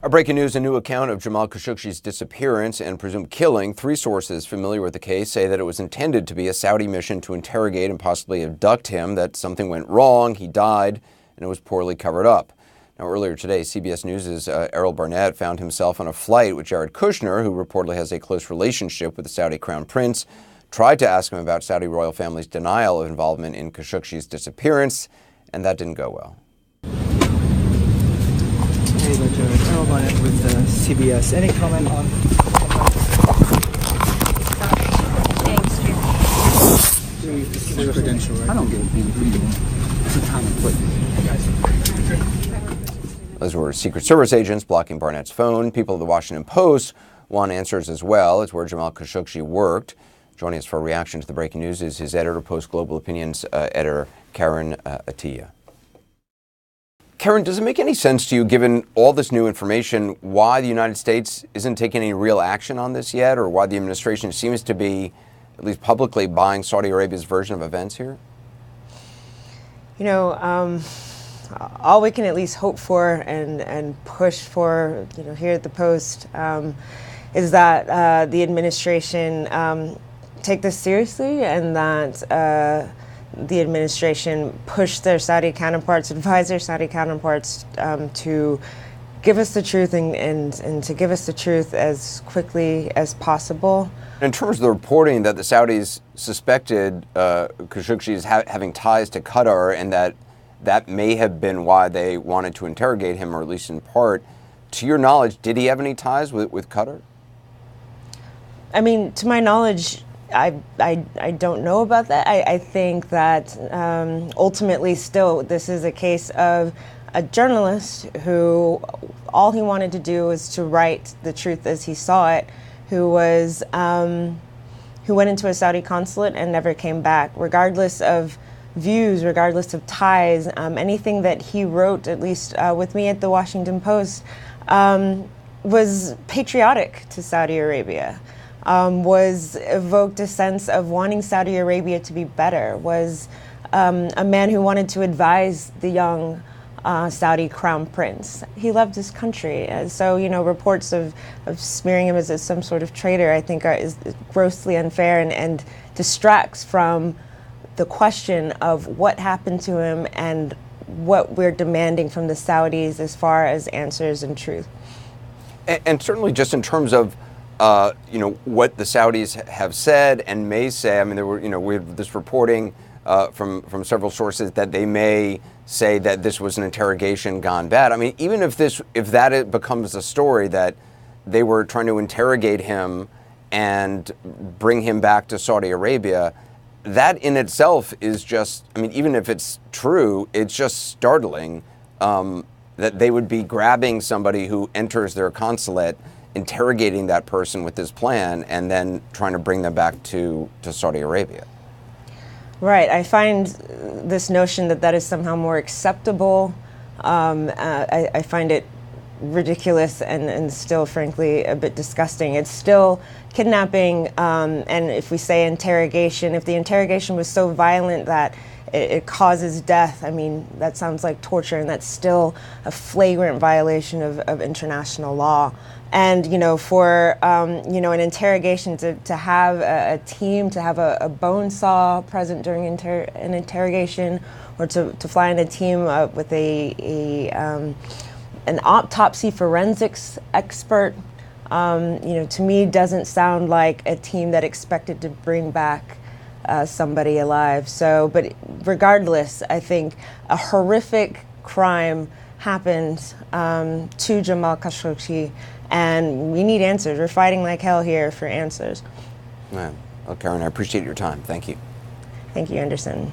Our breaking news, a new account of Jamal Khashoggi's disappearance and presumed killing. 3 sources familiar with the case say that it was intended to be a Saudi mission to interrogate and possibly abduct him, that something went wrong, he died, and it was poorly covered up. Now, earlier today, CBS News' Errol Barnett found himself on a flight with Jared Kushner, who reportedly has a close relationship with the Saudi Crown Prince, tried to ask him about Saudi royal family's denial of involvement in Khashoggi's disappearance, and that didn't go well. Hey there, Jared. Errol Barnett with CBS. Any comment on? Thanks, Jared. This is credential, right? I don't give a damn who you are. It's a time and place. Those were Secret Service agents blocking Barnett's phone. People of the Washington Post want answers as well. It's where Jamal Khashoggi worked. Joining us for a reaction to the breaking news is his editor, Post Global Opinions editor, Karen Attiya. Karen, does it make any sense to you, given all this new information, why the United States isn't taking any real action on this yet, or why the administration seems to be, at least publicly, buying Saudi Arabia's version of events here? You know, all we can at least hope for and push for, here at the Post, is that the administration take this seriously, and that the administration push their Saudi counterparts, advise their Saudi counterparts to give us the truth and to give us the truth as quickly as possible. In terms of the reporting that the Saudis suspected Khashoggi as having ties to Qatar, and that may have been why they wanted to interrogate him, or at least in part, to your knowledge, did he have any ties with Qatar? I mean, to my knowledge, I don't know about that. I think that ultimately still this is a case of a journalist who all he wanted to do was to write the truth as he saw it, who went into a Saudi consulate and never came back, regardless of views, regardless of ties. Anything that he wrote, at least with me at the Washington Post, was patriotic to Saudi Arabia. Was evoked a sense of wanting Saudi Arabia to be better, was a man who wanted to advise the young Saudi crown prince. He loved his country. So, reports of smearing him as some sort of traitor, I think, is grossly unfair and distracts from the question of what happened to him and what we're demanding from the Saudis as far as answers and truth. And certainly just in terms of what the Saudis have said and may say. I mean, there were, we have this reporting from several sources that they may say that this was an interrogation gone bad. I mean, even if that becomes a story that they were trying to interrogate him and bring him back to Saudi Arabia, that in itself is just, I mean, even if it's true, it's just startling that they would be grabbing somebody who enters their consulate, interrogating that person with this plan, and then trying to bring them back to Saudi Arabia. Right. I find this notion that is somehow more acceptable. I find it ridiculous and still, frankly, a bit disgusting. It's still kidnapping, and if we say interrogation, if the interrogation was so violent that it causes death, I mean, that sounds like torture, and that's still a flagrant violation of international law. And, for, an interrogation, to have a team, to have a bone saw present during an interrogation, or to fly in a team with an autopsy forensics expert, to me doesn't sound like a team that expected to bring back somebody alive. So, but regardless, I think a horrific crime happened to Jamal Khashoggi, and we need answers. We're fighting like hell here for answers. Well, Karen, I appreciate your time. Thank you. Thank you, Anderson.